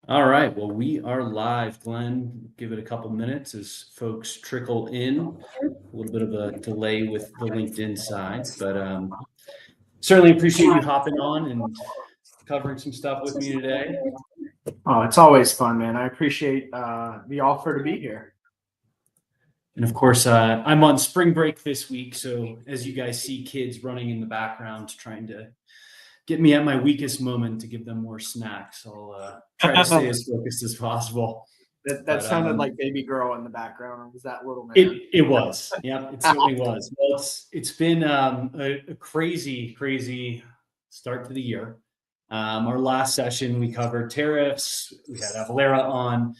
All right. Well, we are live, Glenn. Give it a couple minutes as folks trickle in. A little bit of a delay with the LinkedIn side, but certainly appreciate you hopping on and covering some stuff with me today. Oh, it's always fun, man. I appreciate the offer to be here. And of course, I'm on spring break this week. So as you guys see kids running in the background trying to get me at my weakest moment to give them more snacks, I'll try to stay as focused as possible. That But sounded like baby girl in the background. Or was that little man? it was. Yeah, it certainly was. Well, it's been a crazy start to the year. Our last session, we covered tariffs. We had Avalera on.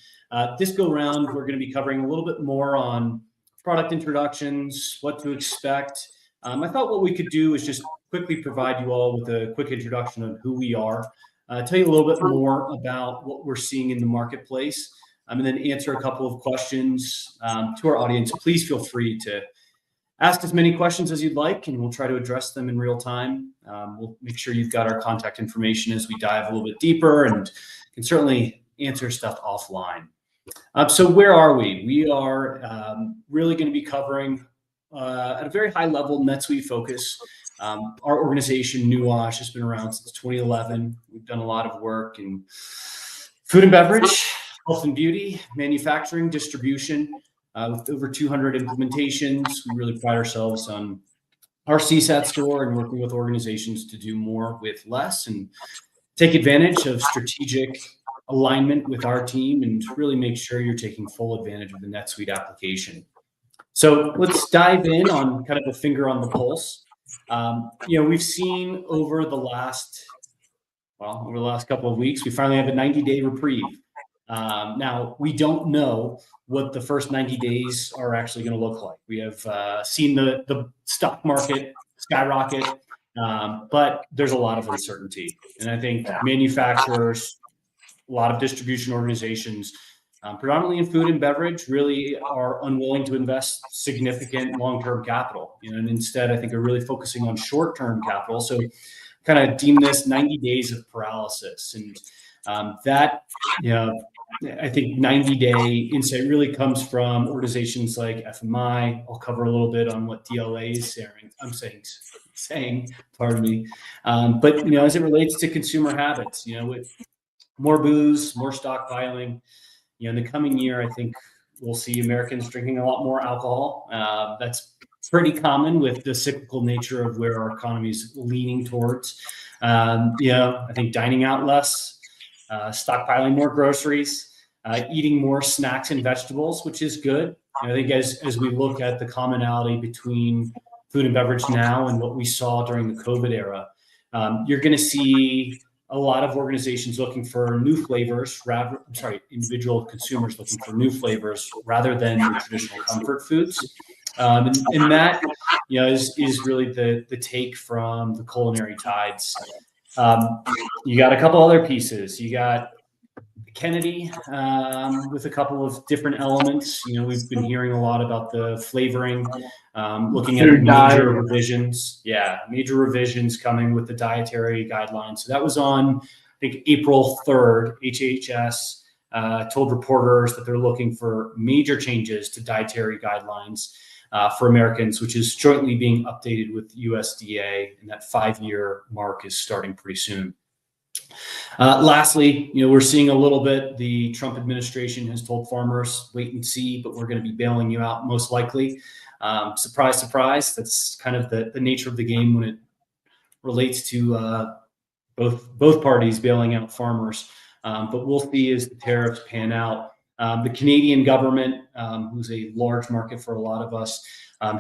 This go round, we're going to be covering a little bit more on product introductions, what to expect. I thought what we could do is just quickly provide you all with a quick introduction of who we are, tell you a little bit more about what we're seeing in the marketplace, and then answer a couple of questions to our audience. Please feel free to ask as many questions as you'd like, and we'll try to address them in real time. We'll make sure you've got our contact information as we dive a little bit deeper, and can certainly answer stuff offline. So where are we? We are really going to be covering at a very high level NetSuite focus. Our organization, Nuash, has been around since 2011. We've done a lot of work in food and beverage, health and beauty, manufacturing, distribution, with over 200 implementations. We really pride ourselves on our CSAT score and working with organizations to do more with less and take advantage of strategic alignment with our team and really make sure you're taking full advantage of the NetSuite application. So let's dive in on kind of a finger on the pulse. We've seen over the last couple of weeks, we finally have a 90-day reprieve. Now, we don't know what the first 90 days are actually going to look like. We have seen the stock market skyrocket, but there's a lot of uncertainty. And I think manufacturers, a lot of distribution organizations, predominantly in food and beverage, really are unwilling to invest significant long-term capital. And instead, I think are really focusing on short-term capital. So kind of deem this 90 days of paralysis. And I think 90-day insight really comes from organizations like FMI. I'll cover a little bit on what DLA is saying, pardon me. But, as it relates to consumer habits, with more booze, more stockpiling, in the coming year, I think we'll see Americans drinking a lot more alcohol. That's pretty common with the cyclical nature of where our economy is leaning towards. I think dining out less, stockpiling more groceries, eating more snacks and vegetables, which is good. And I think as we look at the commonality between food and beverage now and what we saw during the COVID era, you're going to see a lot of organizations looking for new flavors, individual consumers looking for new flavors rather than your traditional comfort foods. And that, is really the take from the culinary tides. You got a couple other pieces. You got Kennedy with a couple of different elements. We've been hearing a lot about the flavoring, looking at major revisions. Yeah, major revisions coming with the dietary guidelines. So that was on, I think, April 3rd. HHS told reporters that they're looking for major changes to dietary guidelines for Americans, which is jointly being updated with USDA, and that 5-year mark is starting pretty soon. Lastly, we're seeing a little bit, the Trump administration has told farmers, wait and see, but we're going to be bailing you out most likely. Surprise, surprise. That's kind of the nature of the game when it relates to both parties bailing out farmers. But we'll see as the tariffs pan out. The Canadian government, who's a large market for a lot of us,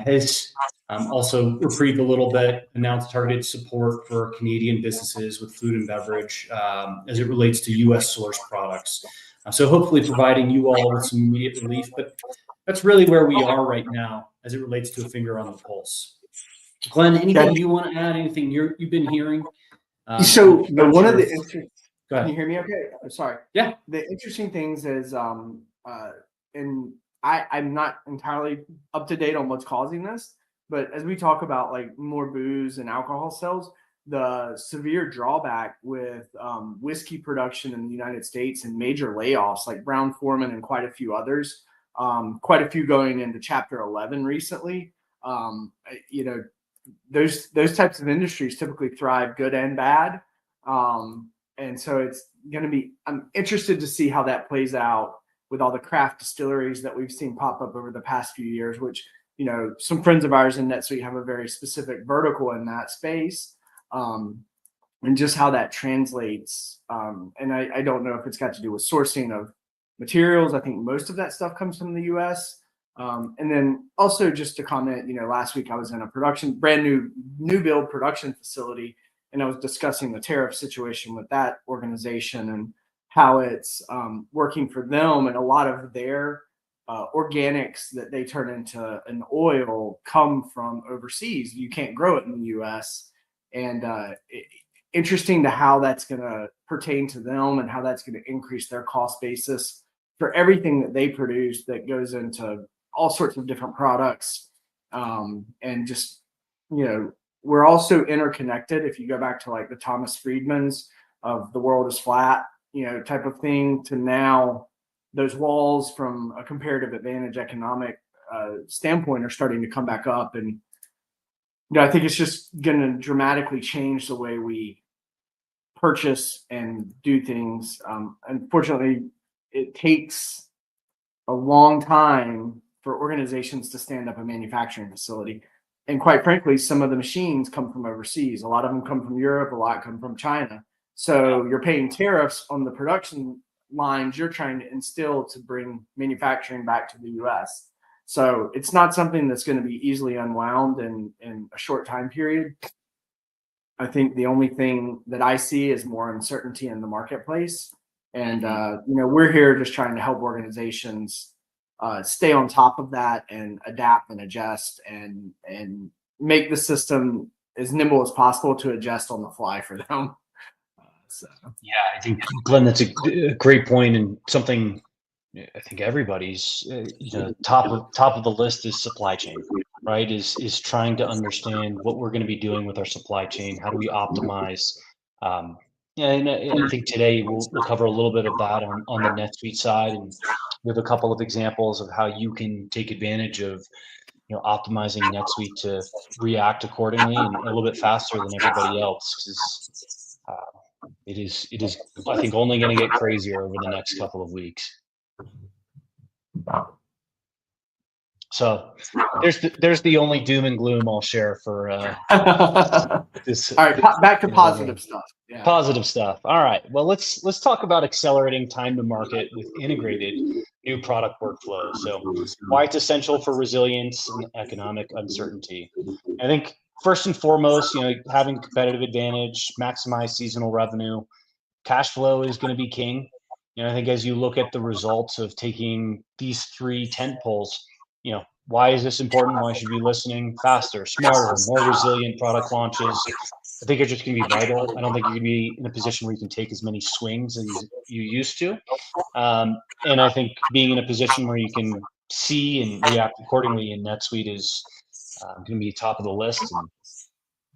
has also reprieved a little bit, announced targeted support for Canadian businesses with food and beverage as it relates to U.S. source products. So hopefully providing you all with some immediate relief. But that's really where we are right now as it relates to a finger on the pulse. Glenn, anything you want to add? Anything you've been hearing? Can you hear me okay? I'm sorry. Yeah. The interesting things is, and I'm not entirely up to date on what's causing this, but as we talk about like more booze and alcohol sales, the severe drawback with whiskey production in the United States and major layoffs like Brown-Forman and quite a few others, quite a few going into Chapter 11 recently. You know, those types of industries typically thrive good and bad. And so it's going to be, I'm interested to see how that plays out with all the craft distilleries that we've seen pop up over the past few years, which, you know, some friends of ours in NetSuite have a very specific vertical in that space. And just how that translates. And I don't know if it's got to do with sourcing of materials. I think most of that stuff comes from the US. And then also just to comment, you know, last week I was in a brand new build production facility, and I was discussing the tariff situation with that organization and how it's working for them, and a lot of their organics that they turn into an oil come from overseas. You can't grow it in the US. And interesting to how that's going to pertain to them and how that's going to increase their cost basis for everything that they produce that goes into all sorts of different products. And just, you know, we're also interconnected. If you go back to like the Thomas Friedman's of the world is flat, you know, type of thing, to now those walls from a comparative advantage economic standpoint are starting to come back up. And, you know, I think it's just going to dramatically change the way we purchase and do things. Unfortunately, it takes a long time for organizations to stand up a manufacturing facility. And quite frankly, some of the machines come from overseas. A lot of them come from Europe, a lot come from China. So you're paying tariffs on the production lines you're trying to instill to bring manufacturing back to the US. So it's not something that's going to be easily unwound in a short time period. I think the only thing that I see is more uncertainty in the marketplace. And, you know, we're here just trying to help organizations stay on top of that and adapt and adjust and make the system as nimble as possible to adjust on the fly for them. So. Yeah, I think, Glenn, that's a great point, and something I think everybody's you know, top of the list is supply chain, right? Is trying to understand what we're going to be doing with our supply chain. How do we optimize? Yeah, and I think today we'll cover a little bit of that on the NetSuite side, and we have a couple of examples of how you can take advantage of, you know, optimizing NetSuite to react accordingly and a little bit faster than everybody else, because it is I think only going to get crazier over the next couple of weeks. So there's the only doom and gloom I'll share for this. All right, back to positive stuff. Yeah. Positive stuff. All right. Well, let's talk about accelerating time to market with integrated new product workflows. So why it's essential for resilience and economic uncertainty. I think first and foremost, you know, having competitive advantage, maximize seasonal revenue, cash flow is going to be king. You know, I think as you look at the results of taking these 3 tent poles, you know, why is this important? Why should you be listening? Faster, smarter, more resilient product launches. I think are just going to be vital. I don't think you're going to be in a position where you can take as many swings as you used to. And I think being in a position where you can see and react accordingly in NetSuite is going to be top of the list. And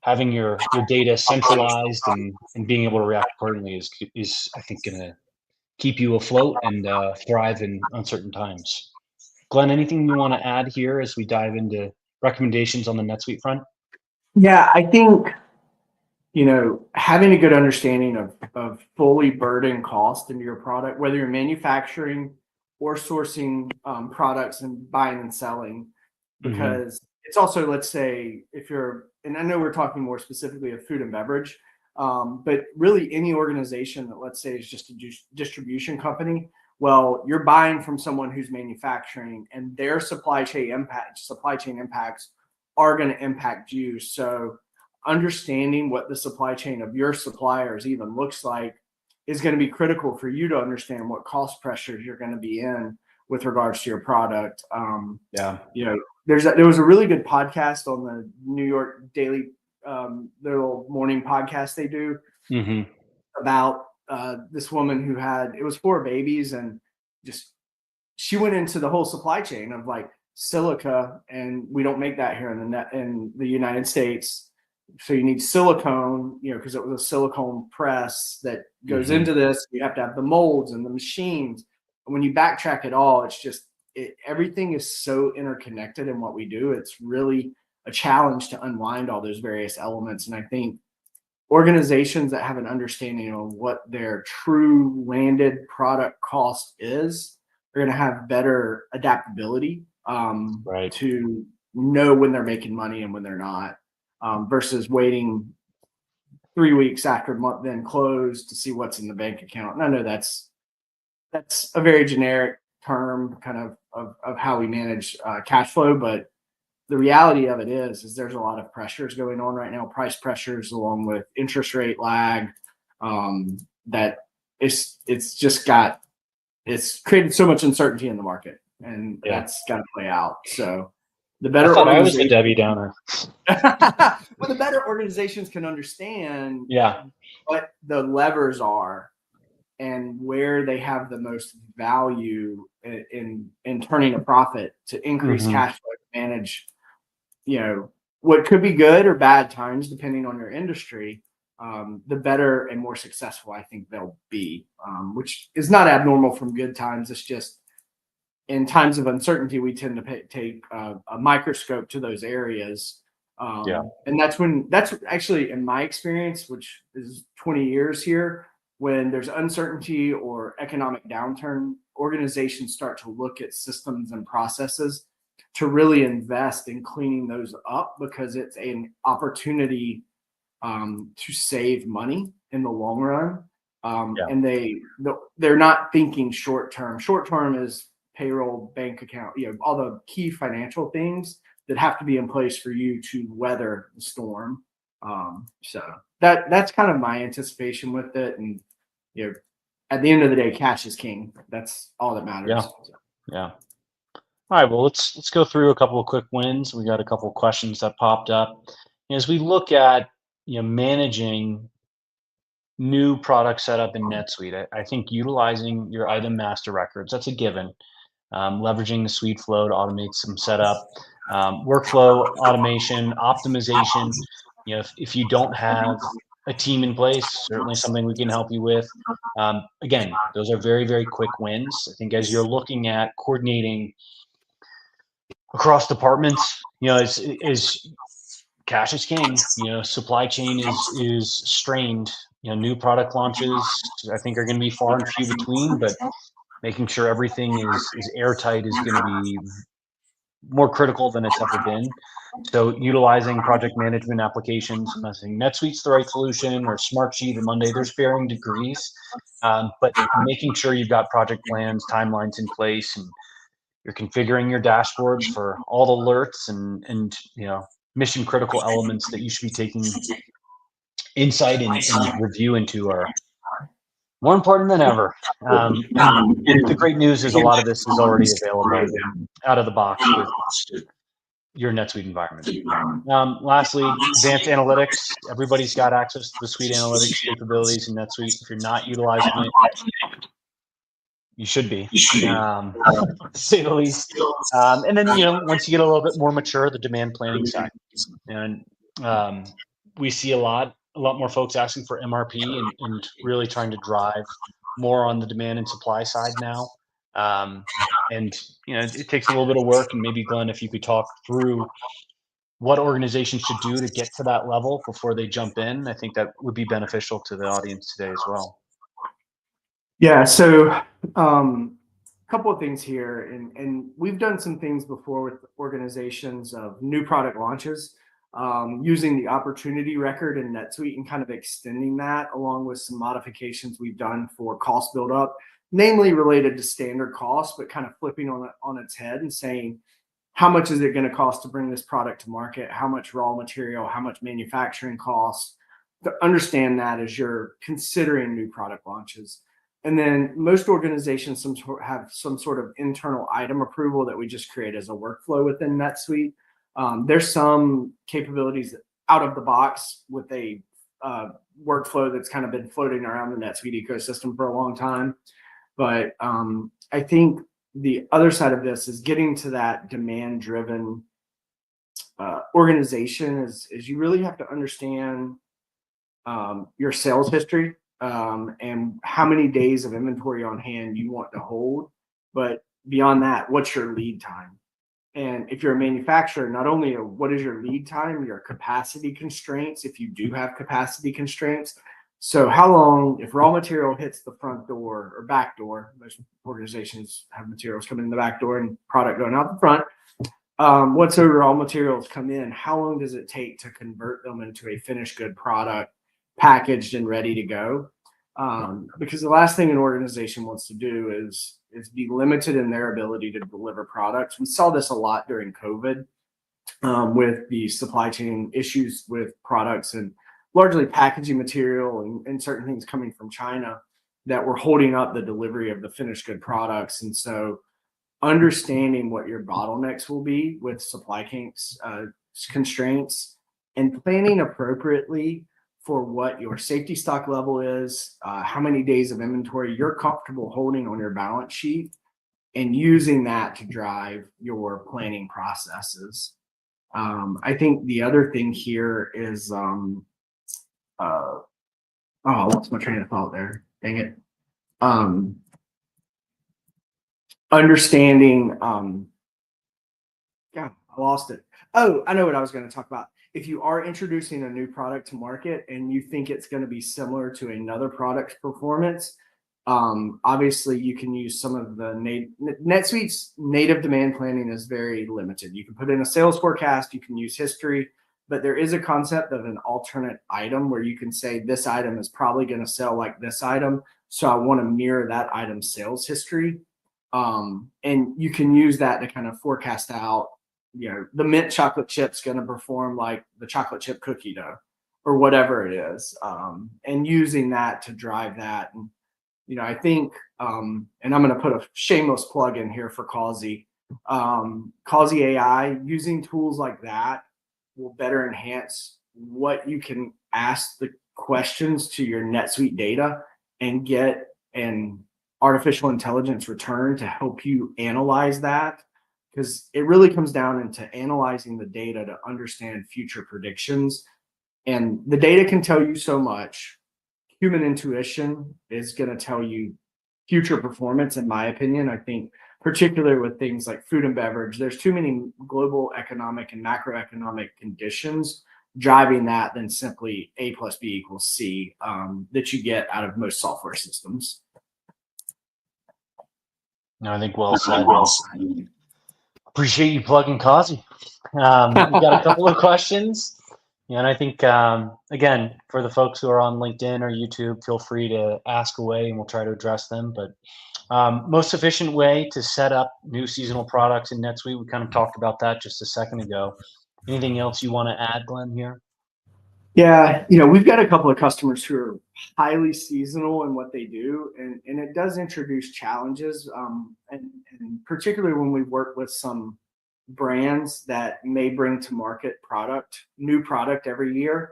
having your data centralized and being able to react accordingly is I think going to keep you afloat and thrive in uncertain times. Glenn, anything you want to add here as we dive into recommendations on the NetSuite front? Yeah, I think, you know, having a good understanding of fully burden cost into your product, whether you're manufacturing or sourcing products and buying and selling, because it's also, let's say, if you're, and I know we're talking more specifically of food and beverage, but really any organization that, let's say, is just a distribution company. Well, you're buying from someone who's manufacturing, and their supply chain impacts are going to impact you. So understanding what the supply chain of your suppliers even looks like is going to be critical for you to understand what cost pressures you're going to be in with regards to your product. Yeah. You know, there was a really good podcast on the New York Daily, their little morning podcast they do about this woman who it was 4 babies, and just she went into the whole supply chain of like silica, and we don't make that here in the United States. So you need silicone, because it was a silicone press that goes into this. You have to have the molds and the machines. And when you backtrack it all, it's just everything is so interconnected in what we do. It's really a challenge to unwind all those various elements. And I think organizations that have an understanding of what their true landed product cost is are going to have better adaptability to know when they're making money and when they're not, versus waiting 3 weeks after month end close to see what's in the bank account. And I know that's a very generic term kind of how we manage cash flow, but the reality of it is there's a lot of pressures going on right now, price pressures along with interest rate lag, that it's created so much uncertainty in the market, and that's got to play out. So the better I was the Debbie Downer. well, the better organizations can understand what the levers are and where they have the most value in turning a profit to increase cash flow, to manage what could be good or bad times depending on your industry. The better and more successful I think they'll be, which is not abnormal from good times. It's just in times of uncertainty, we tend to take a microscope to those areas. And that's actually, in my experience, which is 20 years here, when there's uncertainty or economic downturn, organizations start to look at systems and processes to really invest in cleaning those up, because it's an opportunity to save money in the long run. And they're not thinking short term. Short term is payroll, bank account, all the key financial things that have to be in place for you to weather the storm. So that's kind of my anticipation with it. And at the end of the day, cash is king. That's all that matters. Yeah. All right, well, let's go through a couple of quick wins. We got a couple of questions that popped up. As we look at managing new product setup in NetSuite, I think utilizing your item master records, that's a given. Leveraging the suite flow to automate some setup, workflow automation, optimization. If you don't have a team in place, certainly something we can help you with. Again, those are very, very quick wins. I think as you're looking at coordinating across departments, is cash is king. Supply chain is strained. New product launches, I think, are going to be far and few between, but making sure everything is airtight is going to be more critical than it's ever been. So utilizing project management applications, I'm not saying NetSuite's the right solution or Smartsheet or Monday, there's varying degrees, but making sure you've got project plans, timelines in place, and you're configuring your dashboards for all the alerts and mission critical elements that you should be taking insight and review into are more important than ever. And the great news is a lot of this is already available out of the box with your NetSuite environment. Lastly, advanced analytics. Everybody's got access to the suite analytics capabilities in NetSuite. If you're not utilizing it, you should be, to say the least. And then, once you get a little bit more mature, the demand planning side. And we see a lot more folks asking for MRP and really trying to drive more on the demand and supply side now. And it takes a little bit of work. And maybe, Glenn, if you could talk through what organizations should do to get to that level before they jump in, I think that would be beneficial to the audience today as well. Yeah, so a couple of things here, and we've done some things before with organizations of new product launches, using the opportunity record in NetSuite and kind of extending that along with some modifications we've done for cost buildup, namely related to standard costs, but kind of flipping on its head and saying, how much is it going to cost to bring this product to market? How much raw material, how much manufacturing costs? To understand that as you're considering new product launches. And then most organizations have some sort of internal item approval that we just create as a workflow within NetSuite. There's some capabilities out of the box with a workflow that's kind of been floating around the NetSuite ecosystem for a long time. But I think the other side of this is getting to that demand-driven organization is you really have to understand your sales history and how many days of inventory on hand you want to hold. But beyond that, what's your lead time? And if you're a manufacturer, not only what is your lead time, your capacity constraints, if you do have capacity constraints. So how long, if raw material hits the front door or back door, most organizations have materials coming in the back door and product going out the front. Once the raw materials come in, how long does it take to convert them into a finished good product, packaged and ready to go? Because the last thing an organization wants to do is be limited in their ability to deliver products. We saw this a lot during COVID with the supply chain issues with products and largely packaging material and certain things coming from China that were holding up the delivery of the finished good products. And so understanding what your bottlenecks will be with supply constraints and planning appropriately for what your safety stock level is, how many days of inventory you're comfortable holding on your balance sheet, and using that to drive your planning processes. I think the other thing here is, I lost my train of thought there. Dang it. Understanding, I lost it. Oh, I know what I was going to talk about. If you are introducing a new product to market and you think it's going to be similar to another product's performance, obviously you can use some of the NetSuite's native demand planning is very limited. You can put in a sales forecast, you can use history, but there is a concept of an alternate item where you can say this item is probably going to sell like this item, so I want to mirror that item's sales history. And you can use that to kind of forecast out, the mint chocolate chip's going to perform like the chocolate chip cookie dough or whatever it is. And using that to drive that. And, I think, and I'm going to put a shameless plug in here for Causey. Causey AI, using tools like that will better enhance what you can ask the questions to your NetSuite data and get an artificial intelligence return to help you analyze that. Because it really comes down into analyzing the data to understand future predictions. And the data can tell you so much. Human intuition is going to tell you future performance, in my opinion. I think particularly with things like food and beverage, there's too many global economic and macroeconomic conditions driving that than simply A plus B equals C that you get out of most software systems. No, I think well said. Appreciate you plugging Causey. We've got a couple of questions. And I think, again, for the folks who are on LinkedIn or YouTube, feel free to ask away and we'll try to address them. But most efficient way to set up new seasonal products in NetSuite, we kind of talked about that just a second ago. Anything else you want to add, Glenn, here? Yeah, we've got a couple of customers who are highly seasonal in what they do, and it does introduce challenges, and particularly when we work with some brands that may bring to market new product every year,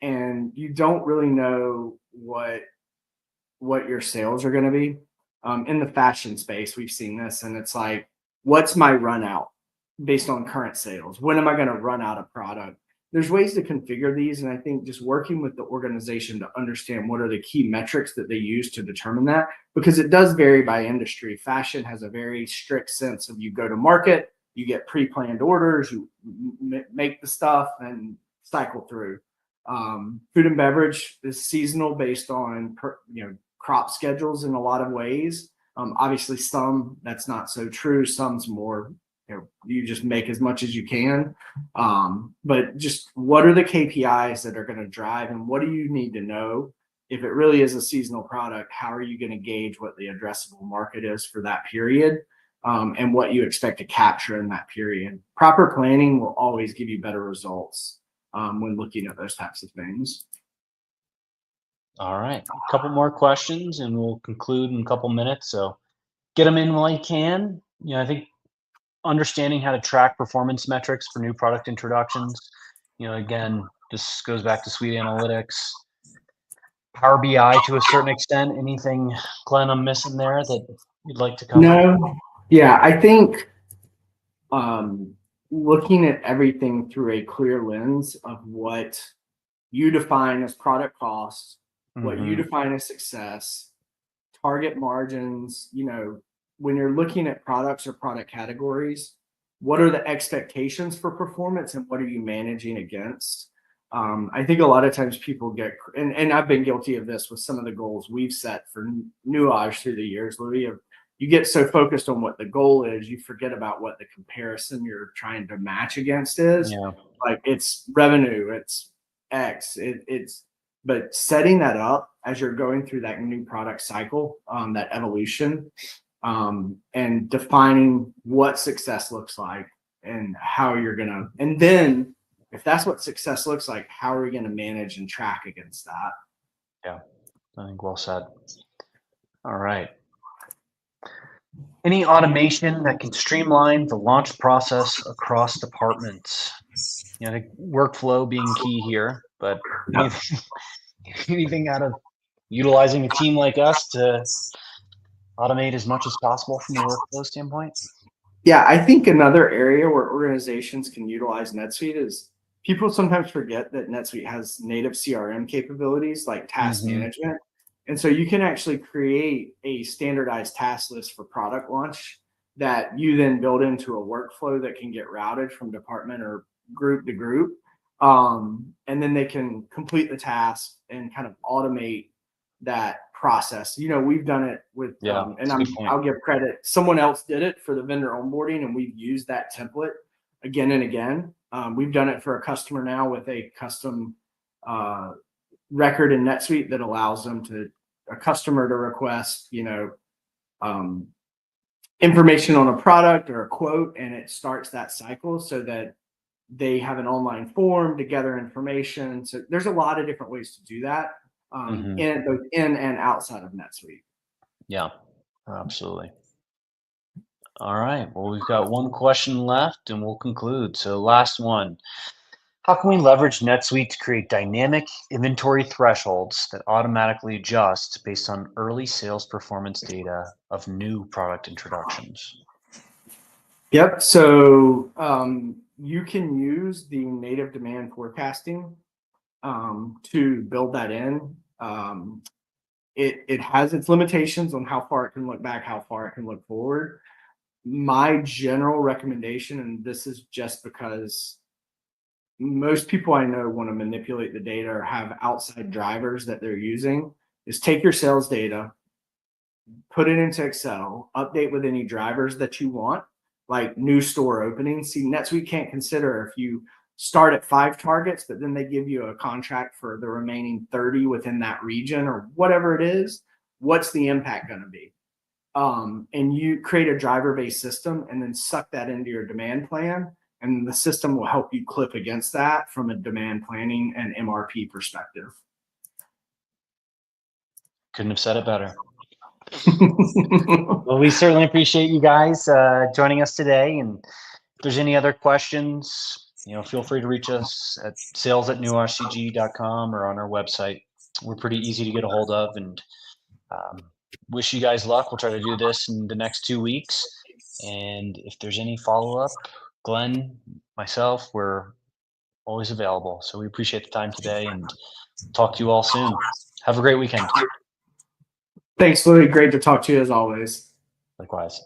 and you don't really know what your sales are going to be. In the fashion space, we've seen this, and it's like, what's my run out based on current sales? When am I going to run out of product? There's ways to configure these, and I think just working with the organization to understand what are the key metrics that they use to determine that, because it does vary by industry. Fashion has a very strict sense of you go to market, you get pre-planned orders, you make the stuff and cycle through. Food and beverage is seasonal based on crop schedules in a lot of ways. Obviously, some that's not so true. Some's more you just make as much as you can. But just what are the KPIs that are going to drive, and what do you need to know? If it really is a seasonal product, how are you going to gauge what the addressable market is for that period, and what you expect to capture in that period? Proper planning will always give you better results when looking at those types of things. All right, a couple more questions and we'll conclude in a couple minutes. So get them in while you can. I think understanding how to track performance metrics for new product introductions. Again, this goes back to Suite Analytics, Power BI to a certain extent. Anything, Glenn, I'm missing there that you'd like to cover? No. Yeah, I think looking at everything through a clear lens of what you define as product cost, what you define as success, target margins. When you're looking at products or product categories, what are the expectations for performance and what are you managing against? I think a lot of times people get, and I've been guilty of this with some of the goals we've set for Nuage through the years, Louis. You get so focused on what the goal is, you forget about what the comparison you're trying to match against is. Yeah. Like it's revenue, it's X, but setting that up as you're going through that new product cycle, that evolution, and defining what success looks like and how you're gonna, and then if that's what success looks like, how are we going to manage and track against that? Yeah, I think well said. All right. Any automation that can streamline the launch process across departments? I think workflow being key here, but anything out of utilizing a team like us to automate as much as possible from a workflow standpoint? Yeah, I think another area where organizations can utilize NetSuite is people sometimes forget that NetSuite has native CRM capabilities like task management. And so you can actually create a standardized task list for product launch that you then build into a workflow that can get routed from department or group to group. And then they can complete the task and kind of automate that process. We've done it with, and I'll give credit. Someone else did it for the vendor onboarding, and we've used that template again and again. We've done it for a customer now with a custom record in NetSuite that allows a customer to request, information on a product or a quote, and it starts that cycle so that they have an online form to gather information. So there's a lot of different ways to do that. Both in and outside of NetSuite. Yeah, absolutely. All right. Well, we've got one question left and we'll conclude. So last one. How can we leverage NetSuite to create dynamic inventory thresholds that automatically adjust based on early sales performance data of new product introductions? Yep. So you can use the native demand forecasting to build that in. It has its limitations on how far it can look back, how far it can look forward. My general recommendation, and this is just because most people I know want to manipulate the data or have outside drivers that they're using, is take your sales data, put it into Excel, update with any drivers that you want, like new store openings. See, NetSuite can't consider if you start at 5 targets, but then they give you a contract for the remaining 30 within that region or whatever it is, what's the impact going to be? And you create a driver-based system and then suck that into your demand plan. And the system will help you clip against that from a demand planning and MRP perspective. Couldn't have said it better. Well, we certainly appreciate you guys joining us today. And if there's any other questions, feel free to reach us at sales@newrcg.com or on our website. We're pretty easy to get a hold of, and wish you guys luck. We'll try to do this in the next 2 weeks. And if there's any follow-up, Glenn, myself, we're always available. So we appreciate the time today and talk to you all soon. Have a great weekend. Thanks, Louis. Great to talk to you as always. Likewise.